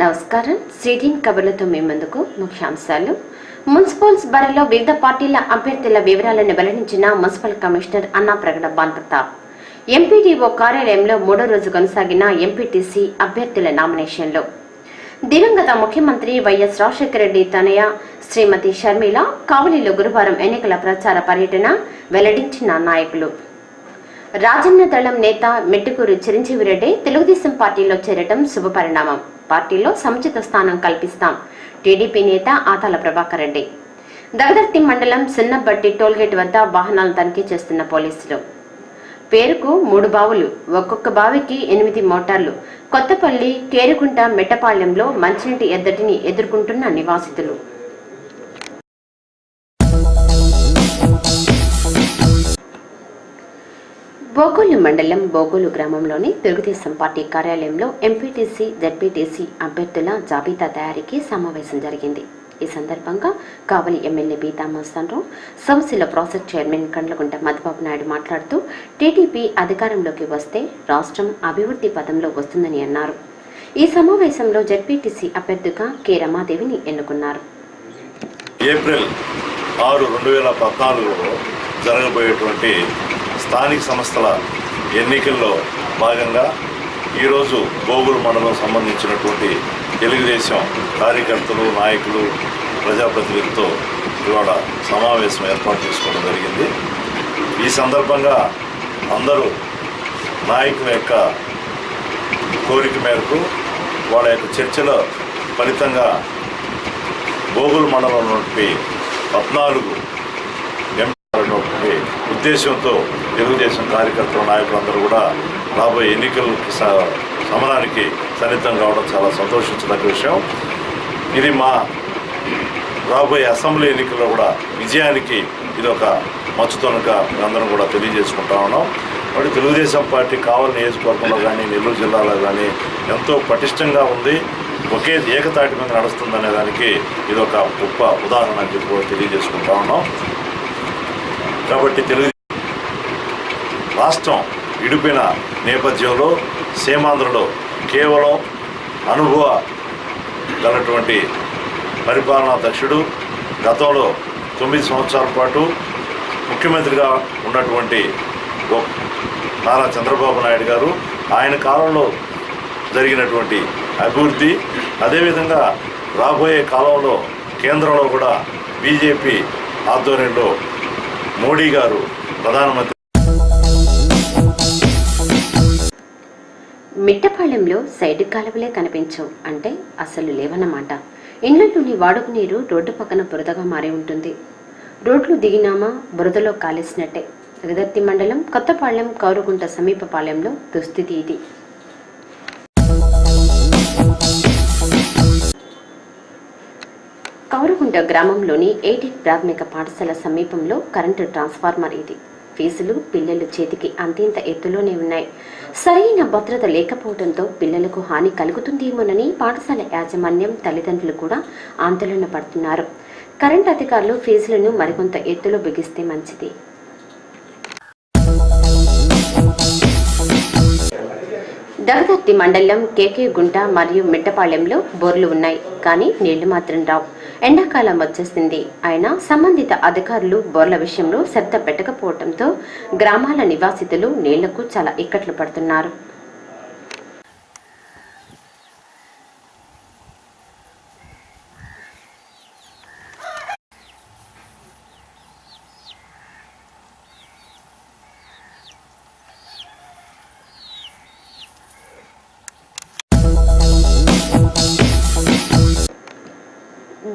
నమస్కారం. శ్రీటీన్ కబర్లతో మీ ముందుకు ముఖ్యాంశాలు. మున్సిపల్స్ బరిలో వివిధ పార్టీల అభ్యర్థుల వివరాలను వెల్లడించిన మున్సిపల్ కమిషనర్ అన్నా ప్రగడ బాన్ప్రతాప్. ఎంపీడీఓ కార్యాలయంలో మూడో రోజు కొనసాగిన ఎంపీటీసీ అభ్యర్థుల నామినేషన్లు. దివంగత ముఖ్యమంత్రి వైఎస్ రాజశేఖర రెడ్డి తనయ శ్రీమతి షర్మిల కావలిలో గురువారం ఎన్నికల ప్రచార పర్యటన వెల్లడించిన నాయకులు. రాజన్న దళం నేత మెట్టుకూరు చిరంజీవిరెడ్డి తెలుగుదేశం పార్టీలో చేరటం శుభపరిణామం. పార్టీలో సముచిత స్థానం కల్పిస్తాం. టీడీపీ నేత ఆతాల ప్రభాకర్ రెడ్డి. దగదర్తి మండలం సున్నబట్టి టోల్గేట్ వద్ద వాహనాలు తనిఖీ చేస్తున్న పోలీసులు. పేరుకు 3 బావులు, ఒక్కొక్క బావికి 8 మోటార్లు. కొత్తపల్లి, కేరుకుంట, మెట్టపాళ్యంలో మంచినీటి ఎద్దటిని ఎదుర్కొంటున్న నివాసితులు. బోగోలు మండలం బోగోలు గ్రామంలోని తెలుగుదేశం పార్టీ కార్యాలయంలో ఎంపీటీసీ, జడ్పీటీసీ అభ్యర్థుల జాబితా తయారీకి సమావేశం జరిగింది. ఈ సందర్భంగా కావలి ఎమ్మెల్యే బీతా మస్తానరావు, సౌసిల ప్రాజెక్ట్ చైర్మన్ కండ్లగుంట మధుబాబు నాయుడు మాట్లాడుతూ టీడీపీ అధికారంలోకి వస్తే రాష్ట్రం అభివృద్ధి పథంలో వస్తుందని అన్నారు. ఈ సమావేశంలో జడ్పీటీసీ అభ్యర్థిగా కె రమాదేవిని ఎన్నుకున్నారు. ఏప్రిల్ 6, 2014లో జరగబోయేటువంటి స్థానిక సంస్థల ఎన్నికల్లో భాగంగా ఈరోజు బోగోలు మండలం సంబంధించినటువంటి తెలుగుదేశం కార్యకర్తలు, నాయకులు, ప్రజాప్రతినిధులతో ఇవాళ సమావేశం ఏర్పాటు చేసుకోవడం జరిగింది. ఈ సందర్భంగా అందరూ నాయకుల యొక్క కోరిక మేరకు వాళ్ళ యొక్క చర్చల ఫలితంగా బోగోలు మండలంలోని 14 ఉద్దేశంతో తెలుగుదేశం కార్యకర్తల నాయకులందరూ కూడా రాబోయే ఎన్నికలకి సమరానికి సన్నిహితం కావడం చాలా సంతోషించదగ్గ విషయం. ఇది మా రాబోయే అసెంబ్లీ ఎన్నికల్లో కూడా విజయానికి ఇది ఒక మచ్చుతోనగా అందరం కూడా తెలియజేసుకుంటా ఉన్నాం. కాబట్టి తెలుగుదేశం పార్టీ కావలి నియోజకవర్గంలో కానీ నెల్లూరు జిల్లాలో కానీ ఎంతో పటిష్టంగా ఉంది, ఒకే ఏకతాటి మీద నడుస్తుందనే దానికి ఇది ఒక గొప్ప ఉదాహరణ అని చెప్పి కూడా తెలియజేసుకుంటా ఉన్నాం. కాబట్టి తెలుగు రాష్ట్రం విడిపోయిన నేపథ్యంలో సీమాంధ్రలో కేవలం అనుభవ గలటువంటి పరిపాలనా దక్షుడు, గతంలో 9 సంవత్సరాల పాటు ముఖ్యమంత్రిగా ఉన్నటువంటి నారా చంద్రబాబు నాయుడు గారు, ఆయన కాలంలో జరిగినటువంటి అభివృద్ధి, అదేవిధంగా రాబోయే కాలంలో కేంద్రంలో కూడా బీజేపీ ఆధ్వర్యంలో మోడీ గారు ప్రధానమంత్రి. మిట్టపాళ్యంలో సైడ్ కాలువలే కనిపించవు అంటే అసలు లేవన్నమాట. ఇండ్లలోని వాడుకు నీరు రోడ్డు పక్కన బురదగా మారి ఉంటుంది. రోడ్లు దిగినామా బురదలో కాలేసినట్టే. దగదర్తి మండలం కొత్తపాళ్యం కౌరుగుంట సమీప పాళ్యంలో దుస్థితి ఇది. కౌరుగుంట గ్రామంలోని ఎయిడెడ్ ప్రాథమిక పాఠశాల సమీపంలో కరెంటు ట్రాన్స్ఫార్మర్ ఇది. ఫీజులు పిల్లలు చేతికి అంతింత ఎత్తులోనే ఉన్నాయి. సరైన భద్రత లేకపోవడంతో పిల్లలకు హాని కలుగుతుందేమోనని పాఠశాల యాజమాన్యం, తల్లిదండ్రులు కూడా ఆందోళన పడుతున్నారు. కరెంట్ అధికారులు ఫీజులను మరికొంత ఎత్తులో బిగిస్తే మంచిది. దగదర్తి మండలం కేకే గుంట మరియు మిట్టపాళ్యంలో బోర్లు ఉన్నాయి, కానీ నీళ్లు మాత్రం రావు. ఎండాకాలం వచ్చేసింది, అయినా సంబంధిత అధికారులు బోర్ల విషయంలో శ్రద్ధ పెట్టకపోవడంతో గ్రామాల నివాసితులు నీళ్లకు చాలా ఇక్కట్లు పడుతున్నారు.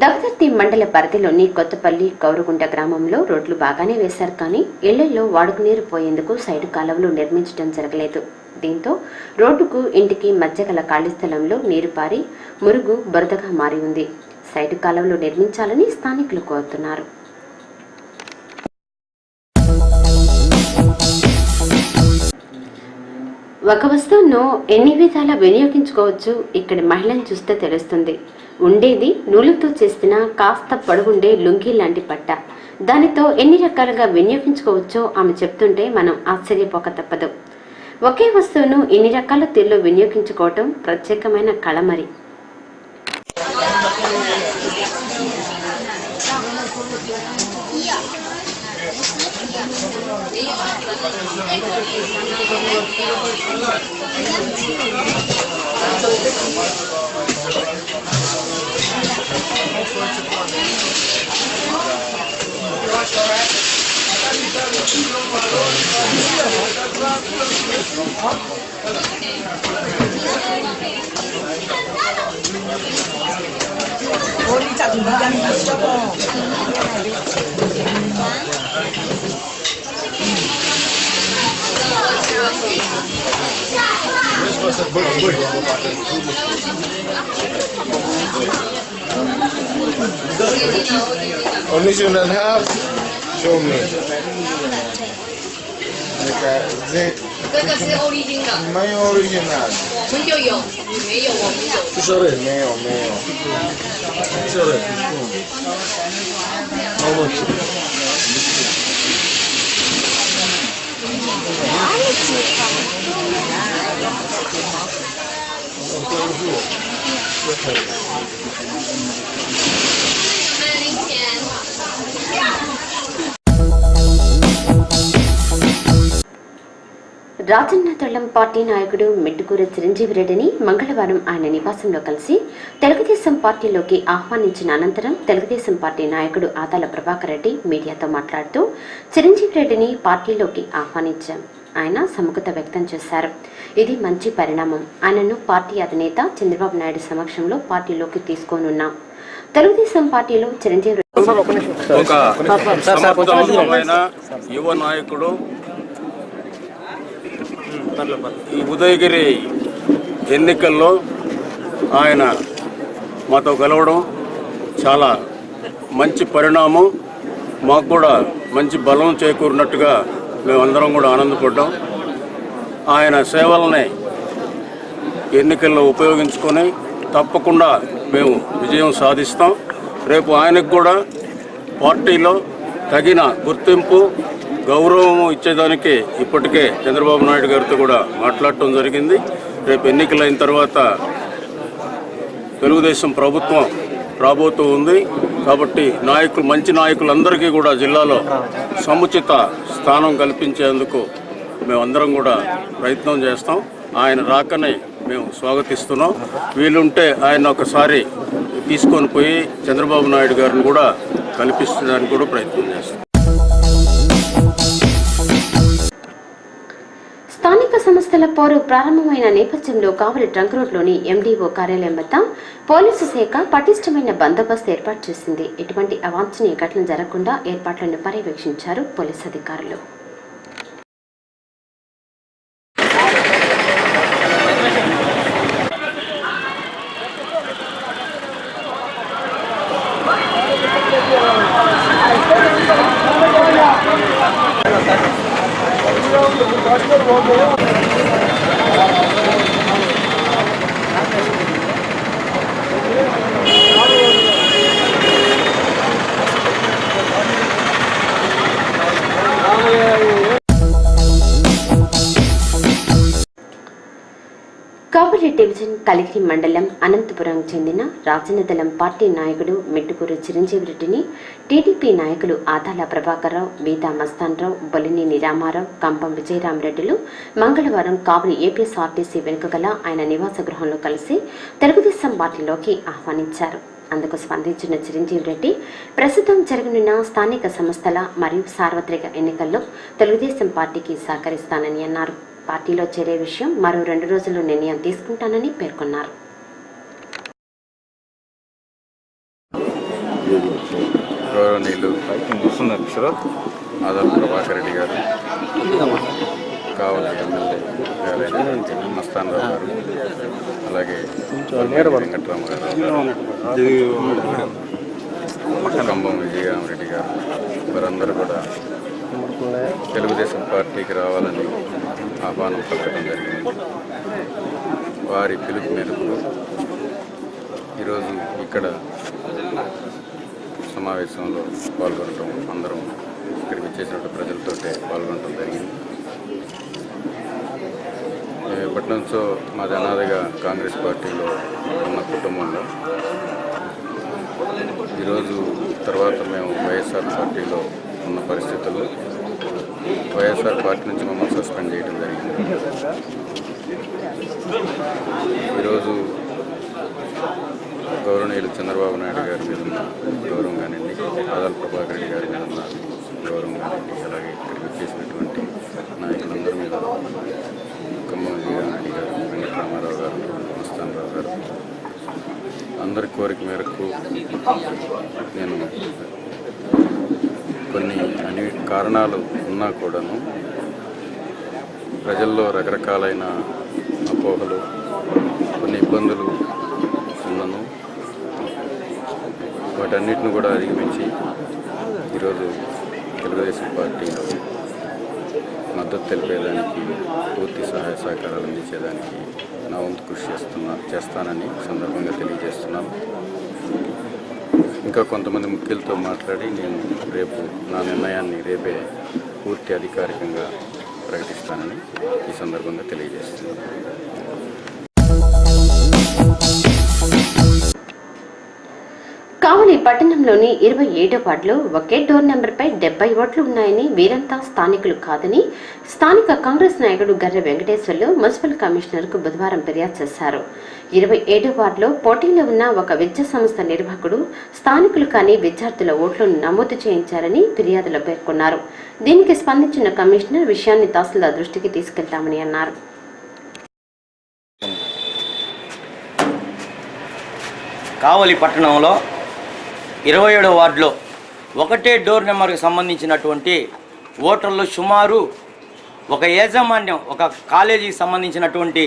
దగదర్తి మండల పరిధిలోని కొత్తపల్లి, కౌరుగుంట గ్రామంలో రోడ్లు బాగానే వేశారు, కానీ ఇళ్లలో వాడుకు నీరు పోయేందుకు సైడు కాలువలు నిర్మించడం జరగలేదు. దీంతో రోడ్డుకు ఇంటికి మధ్య గల ఖాళీ స్థలంలో నీరు పారి మురుగు బురదగా మారి ఉంది. సైడు కాలువలు నిర్మించాలని స్థానికులు కోరుతున్నారు. ఒక వస్తువును ఎన్ని విధాలా వినియోగించుకోవచ్చు ఇక్కడి మహిళను చూస్తే తెలుస్తుంది. ఉండేది నూలుతో చేసిన కాస్త పొడవుండే లుంగీ లాంటి పట్ట. దానితో ఎన్ని రకాలుగా వినియోగించుకోవచ్చో ఆమె చెప్తుంటే మనం ఆశ్చర్యపోక తప్పదు. ఒకే వస్తువును ఇన్ని రకాల తీరులో వినియోగించుకోవటం ప్రత్యేకమైన కళ. మరి Original, show me. 这个是 original， 没有 original， 我们就有，你没有我们有。不是没有。这里，how much？ Rajanna తొళ్లం పార్టీ నాయకుడు మెట్టుకూరు చిరంజీవి రెడ్డిని మంగళవారం ఆయన నివాసంలో కలిసి తెలుగుదేశం పార్టీలోకి ఆహ్వానించిన అనంతరం తెలుగుదేశం పార్టీ నాయకుడు ఆదాల ప్రభాకర్ రెడ్డి మీడియాతో మాట్లాడుతూ చిరంజీవి రెడ్డిని పార్టీలోకి ఆహ్వానించాం. ఆయన సముఖత వ్యక్తం చేశారు. ఇది మంచి పరిణామం. ఆయనను పార్టీ అధినేత చంద్రబాబు నాయుడు సమక్షంలో పార్టీలోకి తీసుకోనున్నాం. తెలుగుదేశం పార్టీలో చిరంజీవి యువ నాయకుడు ఈ ఉదయగిరి ఎన్నికల్లో ఆయన మాతో కలవడం చాలా మంచి పరిణామం. మాకు కూడా మంచి బలం చేకూరినట్టుగా మేమందరం కూడా ఆనందపడ్డాం. ఆయన సేవలని ఎన్నికల్లో ఉపయోగించుకొని తప్పకుండా మేము విజయం సాధిస్తాం. రేపు ఆయనకు కూడా పార్టీలో తగిన గుర్తింపు గౌరవం ఇచ్చేదానికి ఇప్పటికే చంద్రబాబు నాయుడు గారితో కూడా మాట్లాడటం జరిగింది. రేపు ఎన్నికలైన తర్వాత తెలుగుదేశం ప్రభుత్వం రాబోతూ ఉంది కాబట్టి మంచి నాయకులందరికీ కూడా జిల్లాలో సముచిత స్థానం కల్పించేందుకు మేమందరం కూడా ప్రయత్నం చేస్తాం. ఆయన రాకనే మేము స్వాగతిస్తున్నాం. వీలుంటే ఆయన ఒకసారి తీసుకొని పోయి చంద్రబాబు నాయుడు గారిని కూడా కల్పించడానికి కూడా ప్రయత్నం చేస్తాం. స్థానిక సంస్థల పోరు ప్రారంభమైన నేపథ్యంలో కావలి ట్రంక్ రోడ్లోని ఎండీఓ కార్యాలయం వద్ద పోలీసు శాఖ పటిష్టమైన బందోబస్తు ఏర్పాటు చేసింది. ఎటువంటి అవాంఛనీయ ఘటనలు జరగకుండా ఏర్పాట్లను పర్యవేక్షించారు పోలీసు అధికారులు. కావలి డివిజన్ కలిగిరి మండలం అనంతపురం చెందిన రాజన్నదళం పార్టీ నాయకుడు మెట్టుకూరు చిరంజీవి రెడ్డిని టీడీపీ నాయకులు ఆదాల ప్రభాకర్రావు, బీదా మస్తాన్రావు, బొలినేని రామారావు, కంపం విజయరామరెడ్డిలు మంగళవారం కావలి ఏపీఎస్ఆర్టీసీ వెనుక గల ఆయన నివాస గృహంలో కలిసి తెలుగుదేశం పార్టీలోకి ఆహ్వానించారు. అందుకు స్పందించిన చిరంజీవి రెడ్డి ప్రస్తుతం జరగనున్న స్థానిక సంస్థల మరియు సార్వత్రిక ఎన్నికల్లో తెలుగుదేశం పార్టీకి సహకరిస్తానని అన్నారు. పార్టీలో చేరే విషయం మరో 2 రోజుల్లో నిర్ణయం తీసుకుంటానని పేర్కొన్నారు. గౌరవనీయులు ఆదాల ప్రభాకర్ రెడ్డి గారు, కావలి ఎమ్మెల్యే గారైన మస్తాన్రావు గారు, అలాగే వెంకట్రామ గారు, కంబం విజయరామరెడ్డి గారు, వారందరూ కూడా తెలుగుదేశం పార్టీకి రావాలని ఆహ్వానం పలకడం జరిగింది. వారి పిలుపు మేరకు ఈరోజు ఇక్కడ సమావేశంలో పాల్గొనడం, అందరం ఇక్కడికి వచ్చేసినట్టు ప్రజలతో పాల్గొనడం జరిగింది. మేము ఎప్పటి నుంచో మాది అనాథగా కాంగ్రెస్ పార్టీలో ఉన్న కుటుంబంలో ఈరోజు తర్వాత మేము వైఎస్ఆర్ పార్టీలో ఉన్న పరిస్థితుల్లో వైఎస్ఆర్ పార్టీ నుంచి మమ్మల్ని సస్పెండ్ చేయడం జరిగింది. ఈరోజు గౌరవనీయులు చంద్రబాబు నాయుడు గారి మీద ఉన్న గౌరవం కానివ్వండి, ఆదాల ప్రభాకర్ రెడ్డి గారి మీద ఉన్న గౌరవం కానివ్వండి, అలాగే ఇక్కడికి వచ్చేసినటువంటి నాయకులందరి మీద ఖమ్మం జీవనారెడ్డి గారు, వెంకటరామారావు గారు, మస్తానరావు గారు అందరి కోరిక మేరకు నేను కొన్ని కారణాలు ఉన్నా కూడాను ప్రజల్లో రకరకాలైన అపోహలు, కొన్ని ఇబ్బందులు ఉన్నను వాటన్నిటిని కూడా అధిగమించి ఈరోజు తెలుగుదేశం పార్టీలో మద్దతు తెలిపేదానికి, పూర్తి సహాయ సహకారాలు అందించేదానికి నా వంతు కృషి చేస్తానని సందర్భంగా తెలియజేస్తున్నాను. ఇంకా కొంతమంది ముఖ్యులతో మాట్లాడి నేను రేపు నా నిర్ణయాన్ని రేపే పూర్తి అధికారికంగా ప్రకటిస్తానని ఈ సందర్భంగా తెలియజేస్తున్నాను. కావలి పట్టణంలోని 27వ వార్డులో ఒకే డోర్ నెంబర్పై 70 ఓట్లు ఉన్నాయని, వీరంతా స్థానికులు కాదని స్థానిక కాంగ్రెస్ నాయకుడు గర్రె వెంకటేశ్వర్లు మున్సిపల్ కమిషనర్కు బుధవారం ఫిర్యాదు చేశారు. 27వ వార్డులో పోటీలో ఉన్న ఒక విద్యా సంస్థ నిర్వాహకుడు స్థానికులు కాని విద్యార్థుల ఓట్లను నమోదు చేయించారని ఫిర్యాదులో పేర్కొన్నారు. దీనికి స్పందించిన కమిషనర్ విషయాన్ని తహసీల్దార్ దృష్టికి తీసుకెళ్తామని అన్నారు. కావలి పట్టణంలో 27వ వార్డులో ఒకటే డోర్ నెంబర్కి సంబంధించినటువంటి ఓటర్లు సుమారు ఒక యాజమాన్యం, ఒక కాలేజీకి సంబంధించినటువంటి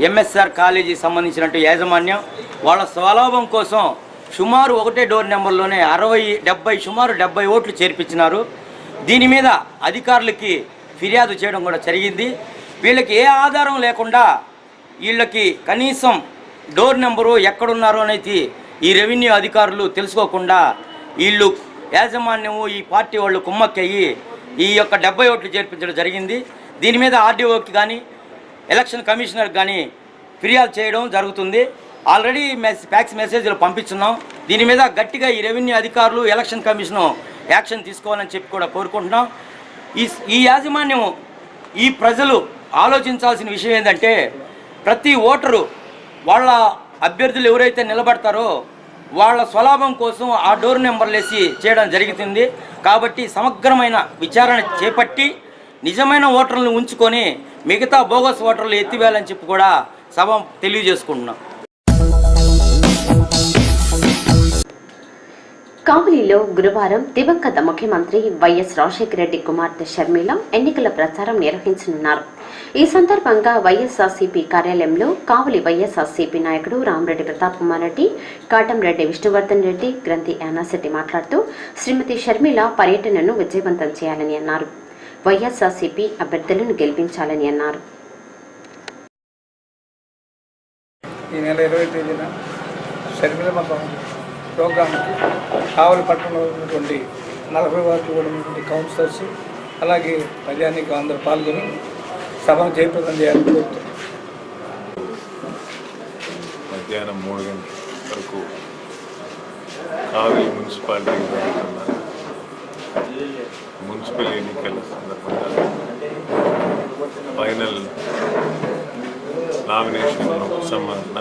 ఎంఎస్ఆర్ కాలేజీకి సంబంధించినటువంటి యాజమాన్యం వాళ్ళ స్వలాభం కోసం సుమారు ఒకటే డోర్ నెంబర్లోనే 70 ఓట్లు చేర్పించినారు. దీని మీద అధికారులకి ఫిర్యాదు చేయడం కూడా జరిగింది. వీళ్ళకి ఏ ఆధారం లేకుండా వీళ్ళకి కనీసం డోర్ నెంబరు ఎక్కడున్నారో అనేది ఈ రెవెన్యూ అధికారులు తెలుసుకోకుండా వీళ్ళు యాజమాన్యము ఈ పార్టీ వాళ్ళు కుమ్మక్కయ్యి ఈ యొక్క 70 ఓట్లు చేర్పించడం జరిగింది. దీని మీద ఆర్డీఓకి కానీ ఎలక్షన్ కమిషనర్కి కానీ ఫిర్యాదు చేయడం జరుగుతుంది. ఆల్రెడీ ఫ్యాక్స్ మెసేజ్లు పంపిస్తున్నాం. దీని మీద గట్టిగా ఈ రెవెన్యూ అధికారులు, ఎలక్షన్ కమిషను యాక్షన్ తీసుకోవాలని చెప్పి కూడా కోరుకుంటున్నాం. ఈ యాజమాన్యం, ఈ ప్రజలు ఆలోచించాల్సిన విషయం ఏంటంటే ప్రతి ఓటరు వాళ్ళ అభ్యర్థులు ఎవరైతే నిలబడతారో వాళ్ళ స్వలాభం కోసం ఆ డోర్ నెంబర్లు వేసి చేయడం జరుగుతుంది. కాబట్టి సమగ్రమైన విచారణ చేపట్టి నిజమైన ఓటర్లను ఉంచుకొని మిగతా బోగస్ ఓటర్లు ఎత్తివేయాలని చెప్పి కూడా సభ తెలియజేసుకుంటున్నాం. కావలిలో గురువారం దివంగత ముఖ్యమంత్రి వైఎస్ రాజశేఖర రెడ్డి కుమార్తె షర్మిల ఎన్నికల ప్రచారం నిర్వహించనున్నారు. ఈ సందర్భంగా వైఎస్ఆర్సీపీ కార్యాలయంలో కావలి వైఎస్ఆర్సీపీ నాయకుడు రామరెడ్డి ప్రతాప్ కుమార్ రెడ్డి, కాటంరెడ్డి విష్ణువర్ధన్ రెడ్డి, గ్రంథి యానాశెట్టి మాట్లాడుతూ శ్రీమతి షర్మిల పర్యటనను విజయవంతం చేయాలని అన్నారు. వైఎస్ఆర్సీపీ అభ్యర్థులను గెలిపించాలని అన్నారు. ఈ నెల 20వ తేదీన షర్మిల ప్రోగ్రాంకి కావలి పట్టణంలో ఉన్నటువంటి 40 వార్డులు కూడా ఉన్నటువంటి కౌన్సిలర్స్, అలాగే ప్రజానికి అందరూ పాల్గొని సభను జయప్రదం చేయాలని కోరుతున్నాం. మధ్యాహ్నం 3 గంటల వరకు కావలి మున్సిపాలిటీకి జరుగుతున్న మున్సిపల్ ఎన్నికల సందర్భంగా ఫైనల్ నామినేషన్ ఉపసంహరణ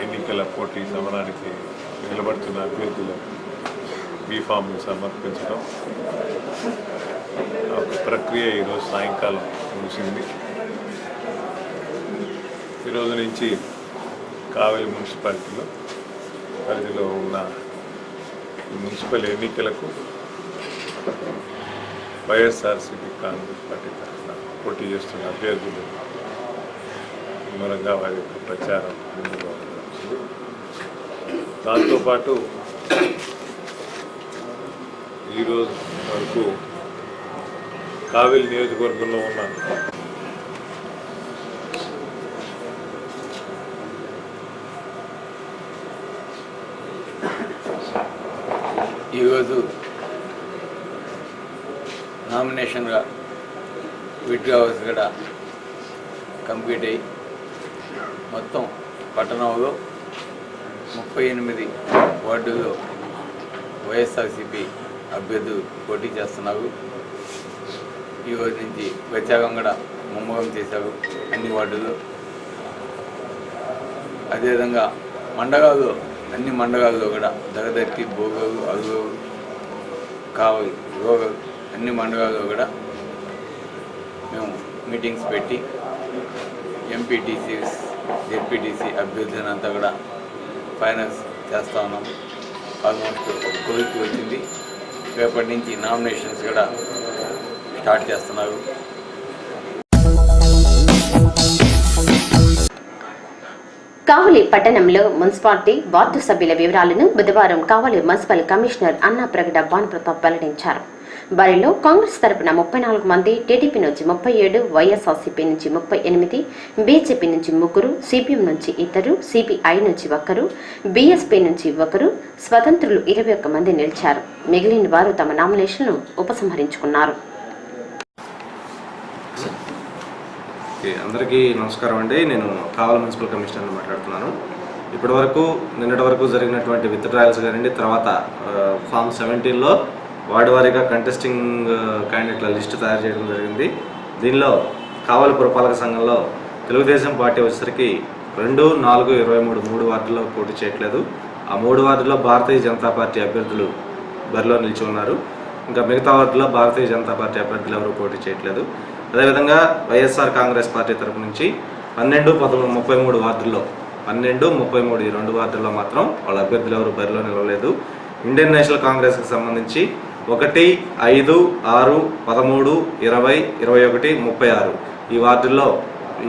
ఎన్నికల పోటీ సమరానికి నిలబడుతున్న అభ్యర్థులకు బీఫామ్ను సమర్పించడం ఒక ప్రక్రియ ఈరోజు సాయంకాలం ముగిసింది. ఈరోజు నుంచి కావలి మున్సిపాలిటీలో పరిధిలో ఉన్న మున్సిపల్ ఎన్నికలకు వైఎస్ఆర్సీపీ కాంగ్రెస్ పార్టీ తరఫున పోటీ చేస్తున్న అభ్యర్థులు మూలంగా వారి యొక్క ప్రచారం ముందుగా వచ్చింది. దాంతోపాటు ఈరోజు వరకు కావలి నియోజకవర్గంలో ఉన్న ఈరోజు నామినేషన్గా విత్డ్రావల్స్ కూడా కంప్లీట్ అయ్యి మొత్తం పట్టణంలో 38 వార్డుల్లో వైఎస్ఆర్సీపీ అభ్యర్థులు పోటీ చేస్తున్నారు. ఈ రోజు నుంచి ప్రత్యేకం కూడా ముమ్మరం చేశారు అన్ని వార్డుల్లో. అదేవిధంగా మండలాల్లో అన్ని మండలాల్లో కూడా దగదర్తి, భోగలు, అరుగలు, కావలి, రోగలు అన్ని మండలాల్లో కూడా మేము మీటింగ్స్ పెట్టి ఎంపీటీసీ, జెడ్పీటీసీ అభ్యర్థులంతా కూడా ఫైనల్స్ చేస్తూ ఉన్నాం. ఆల్మోస్ట్ ఒక కోరిక వచ్చింది. రేపటి నుంచి నామినేషన్స్ కూడా స్టార్ట్ చేస్తున్నారు. కావలి పట్టణంలో మున్సిపాలిటీ వార్డు సభ్యుల వివరాలను బుధవారం కావలి మున్సిపల్ కమిషనర్ అన్నా ప్రగడ భానుప్రతాప్ వెల్లడించారు. బరిలో కాంగ్రెస్ తరపున 34 మంది, టీడీపీ నుంచి 37, వైఎస్ఆర్సీపీ నుంచి 38, బీజేపీ నుంచి 3, సిపిఎం నుంచి 2, సిపిఐ నుంచి 1, బీఎస్పీ నుంచి 1, స్వతంత్రులు 21 మంది నిలిచారు. మిగిలిన వారు తమ నామినేషన్ను ఉపసంహరించుకున్నారు. అందరికీ నమస్కారం అండి. నేను కావలి మున్సిపల్ కమిషనర్ మాట్లాడుతున్నాను. నిన్నటి వరకు జరిగినటువంటి విత్ ట్రయల్స్ కానివ్వండి, తర్వాత ఫామ్ 17లో వార్డు వారీగా కంటెస్టింగ్ క్యాండిడేట్ల లిస్టు తయారు చేయడం జరిగింది. దీనిలో కావలి పురపాలక సంఘంలో తెలుగుదేశం పార్టీ వచ్చేసరికి 2, 4, 23 3 వార్డుల్లో పోటీ చేయట్లేదు. ఆ 3 వార్డుల్లో భారతీయ జనతా పార్టీ అభ్యర్థులు బరిలో నిలిచి ఉన్నారు. ఇంకా మిగతా వార్డుల్లో భారతీయ జనతా పార్టీ అభ్యర్థులు ఎవరు పోటీ చేయట్లేదు. అదేవిధంగా వైఎస్ఆర్ కాంగ్రెస్ పార్టీ తరపు నుంచి 12, 13, 33 వార్డుల్లో 12, 33 ఈ 2 వార్డుల్లో మాత్రం వాళ్ళ అభ్యర్థులు ఎవరు బరిలో నిలవలేదు. ఇండియన్ నేషనల్ కాంగ్రెస్కి సంబంధించి 1, 5, 6, 13, 20, 21, 36 ఈ వార్డుల్లో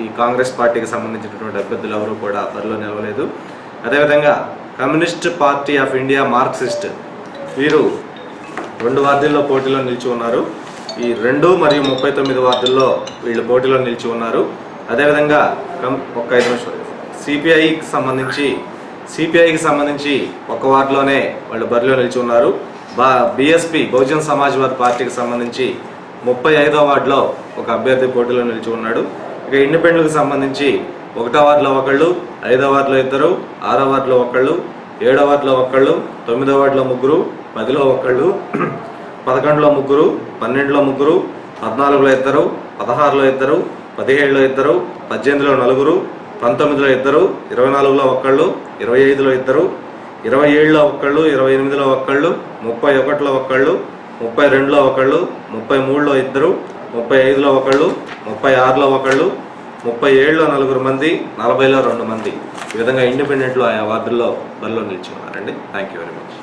ఈ కాంగ్రెస్ పార్టీకి సంబంధించినటువంటి అభ్యర్థులు ఎవరు కూడా బరిలో నిలవలేదు. అదేవిధంగా communist party of India Marxist వీరు 2 వార్డుల్లో పోటీలో నిలిచి ఉన్నారు. ఈ 2 మరియు 39 వార్డుల్లో వీళ్ళు పోటీలో నిలిచి ఉన్నారు. అదేవిధంగా ఒక 5 నిమిషాలు సిపిఐకి సంబంధించి 1 వార్డులోనే వాళ్ళు బరిలో నిలిచి ఉన్నారు. బీఎస్పీ బహుజన్ సమాజ్వాదీ పార్టీకి సంబంధించి 35వ వార్డులో ఒక అభ్యర్థి పోటీలో నిలిచి ఉన్నాడు. ఇక ఇండిపెండెంట్కి సంబంధించి 1వ వార్డులో 1, 5వ వార్డులో 2, 6వ వార్డులో 1, 7వ వార్డులో 1, 9వ వార్డులో 3, 10లో 1, 11లో 3, 12లో 3, 14లో 2, 16లో 2, 17లో 2, 18లో 4, 19లో 2, 24లో 1, 25లో 2, 27లో 1, 28లో 1, 31లో 1, 32లో 1, 33లో 2, 35లో 1, 36లో 1, 37లో 4 మంది, 40లో 2 మంది ఈ విధంగా ఇండిపెండెంట్లు ఆయా వార్డుల్లో బరిలో నిలిచి ఉన్నారండి. Thank you very much.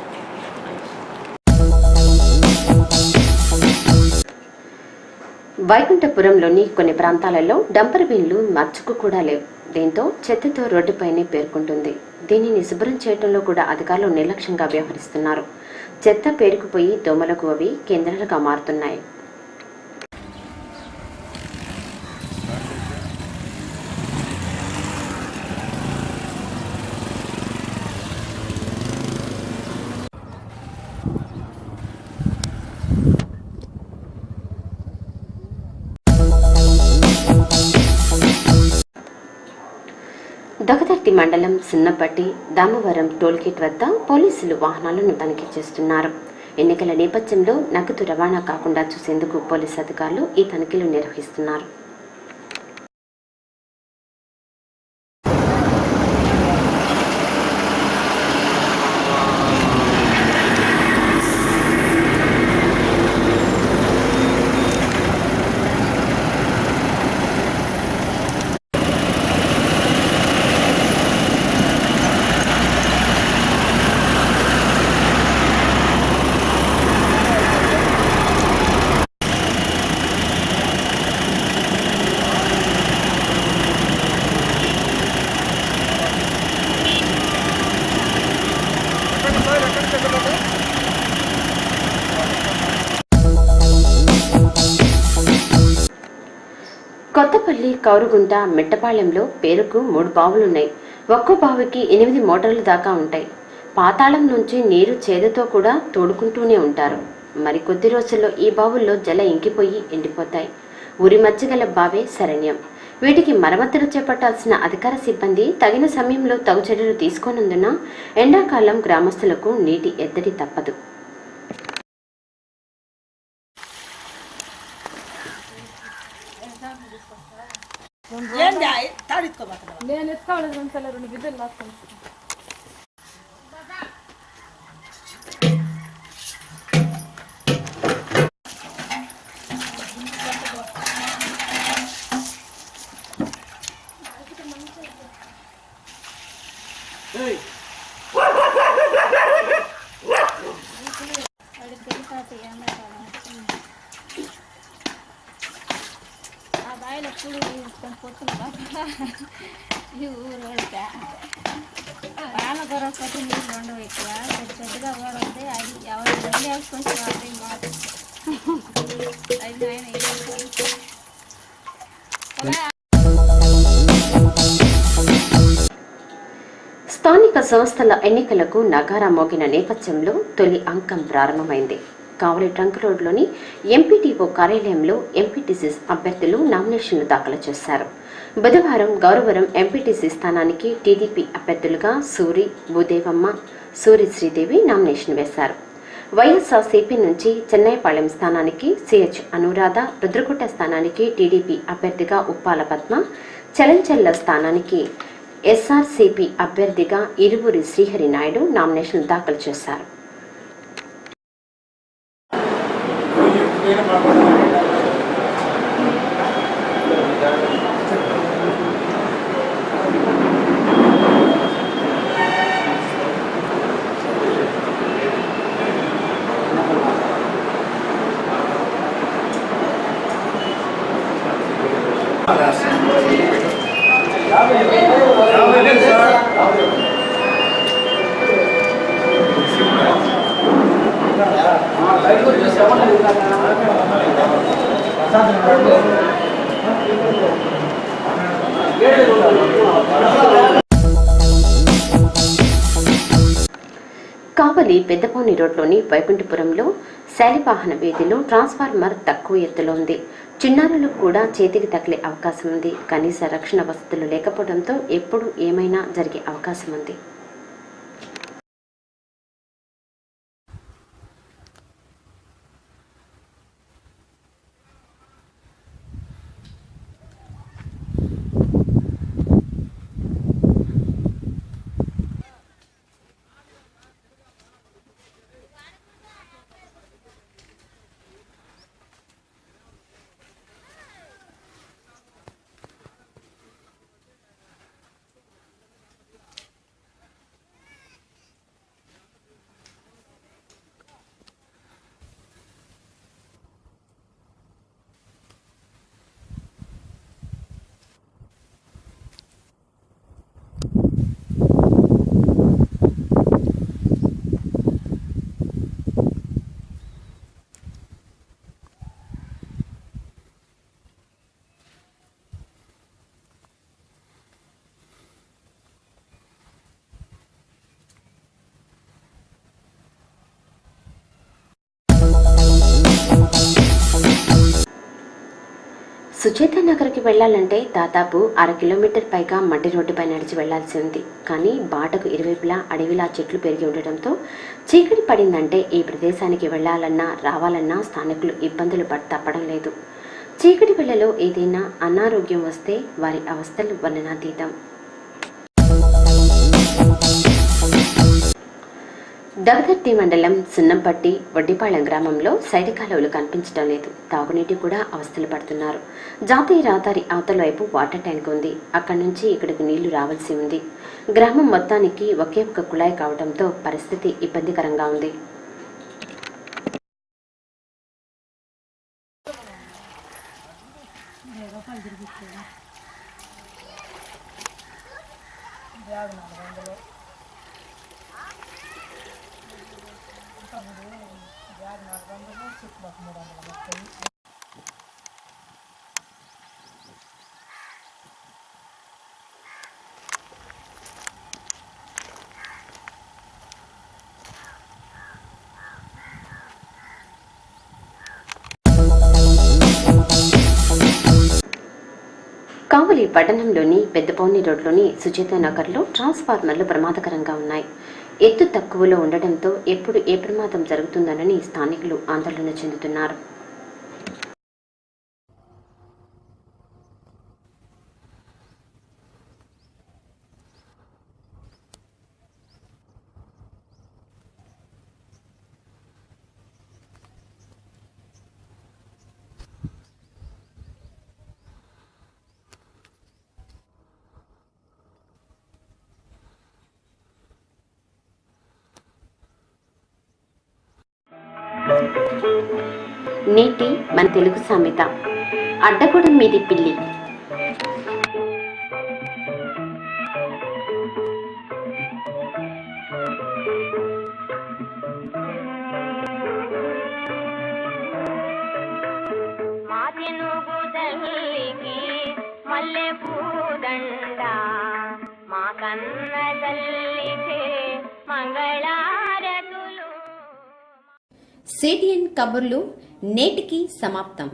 వైకుంఠపురంలోని కొన్ని ప్రాంతాలలో డంపర్ బిన్లు మచ్చుకు కూడా లేవు. దీంతో చెత్తతో రోడ్డుపైనే పేర్కొంటుంది. దీనిని శుభ్రం చేయడంలో కూడా అధికారులు నిర్లక్ష్యంగా వ్యవహరిస్తున్నారు. చెత్త పేరుకుపోయి దోమలకు అవి కేంద్రాలుగా మారుతున్నాయి. దగదర్తి మండలం సున్నపట్టి దామవరం టోల్గేట్ వద్ద పోలీసులు వాహనాలను తనిఖీ చేస్తున్నారు. ఎన్నికల నేపథ్యంలో నగదు రవాణా కాకుండా చూసేందుకు పోలీసు అధికారులు ఈ తనిఖీలు నిర్వహిస్తున్నారు. కొత్తపల్లి కౌరుగుంట మిట్టపాళెంలో పేరుకు 3 బావులున్నాయి. ఒక్కో బావికి 8 మోటార్లు దాకా ఉంటాయి. పాతాళం నుంచి నీరు చేదుతో కూడా తోడుకుంటూనే ఉంటారు. మరి కొద్ది రోజుల్లో ఈ బావుల్లో జల ఇంకిపోయి ఎండిపోతాయి. ఉరి మధ్యగల బావే శరణ్యం. వీటికి మరమ్మతులు చేపట్టాల్సిన అధికార సిబ్బంది తగిన సమయంలో తగు చర్యలు తీసుకోనందున ఎండాకాలం గ్రామస్తులకు నీటి ఎద్దడి తప్పదు. నేను ఎత్తుకోవాలి 2 బిడ్డలు లాక్కొని ఈ ఊరు వెళ్తే వాళ్ళ దొరకకపోతే నీళ్ళు ఉండవు ఎక్కువ పెద్దగా కూడా ఉంటాయి అది ఎవరు వెళ్ళి వేసుకొని వాటి మాట అది స్థానిక సంస్థల ఎన్నికలకు నగారా మోగిన నేపథ్యంలో తొలి అంకం ప్రారంభమైంది. కావలి ట్రంక్ రోడ్లోని ఎంపీటీఓ కార్యాలయంలో ఎంపీటీసీ అభ్యర్థులు నామినేషన్లు దాఖలు చేశారు. బుధవారం గౌరవరం ఎంపీటీసీ స్థానానికి టీడీపీ అభ్యర్థులుగా సూరి, భూదేవమ్మ, సూరి శ్రీదేవి నామినేషన్ వేశారు. వైఎస్ఆర్సీపీ నుంచి చెన్నైపాళెం స్థానానికి సిహెచ్ అనురాధ, రుద్రకోట స్థానానికి టీడీపీ అభ్యర్థిగా ఉప్పాల పద్మ, చలంచెల్ల స్థానానికి ఎస్ఆర్సీపీ అభ్యర్థిగా ఇరువురి శ్రీహరి నాయుడు నామినేషన్ దాఖలు చేశారు. కావలి పెద్దపౌని రోడ్లోని వైకుంఠపురంలో శాలివాహన వీధిలో ట్రాన్స్ఫార్మర్ తక్కువ ఎత్తులో ఉంది. చిన్నారులకు కూడా చేతికి తగిలే అవకాశం ఉంది. కనీస రక్షణ వసతులు లేకపోవడంతో ఎప్పుడు ఏమైనా జరిగే అవకాశం ఉంది. సుచేత నగర్కి వెళ్లాలంటే దాదాపు 1/2 కిలోమీటర్ పైగా మట్టి రోడ్డుపై నడిచి వెళ్లాల్సి ఉంది. కానీ బాటకు ఇరువైపులా అడవిలా చెట్లు పెరిగి ఉండటంతో చీకటి పడిందంటే ఈ ప్రదేశానికి వెళ్లాలన్నా రావాలన్నా స్థానికులు ఇబ్బందులు తప్పడం లేదు. చీకటి వేళలో ఏదైనా అనారోగ్యం వస్తే వారి అవస్థలు వర్ణనాతీతం. దగదర్తి మండలం సున్నంపట్టి వడ్డిపాళెం గ్రామంలో సైడ్ కాలువలు కనిపించడం లేదు. తాగునీటి కూడా అవస్థలు పడుతున్నారు. జాతీయ రహదారి అవతల వైపు వాటర్ ట్యాంక్ ఉంది. అక్కడి నుంచి ఇక్కడికి నీళ్లు రావాల్సి ఉంది. గ్రామం మొత్తానికి ఒకే ఒక కుళాయి కావడంతో పరిస్థితి ఇబ్బందికరంగా ఉంది. కావలి పట్టణంలోని పెద్దపౌని రోడ్లోని సుచేత నగర్లో ట్రాన్స్ఫార్మర్లు ప్రమాదకరంగా ఉన్నాయి. ఎత్తు తక్కువలో ఉండడంతో ఎప్పుడు ఏ ప్రమాదం జరుగుతుందనని స్థానికులు ఆందోళన చెందుతున్నారు. నేటి మన తెలుగు సామెత అడ్డగొడం మీది పిల్లి. సిటిఎన్ కబుర్లు నేటికి సమాప్తం.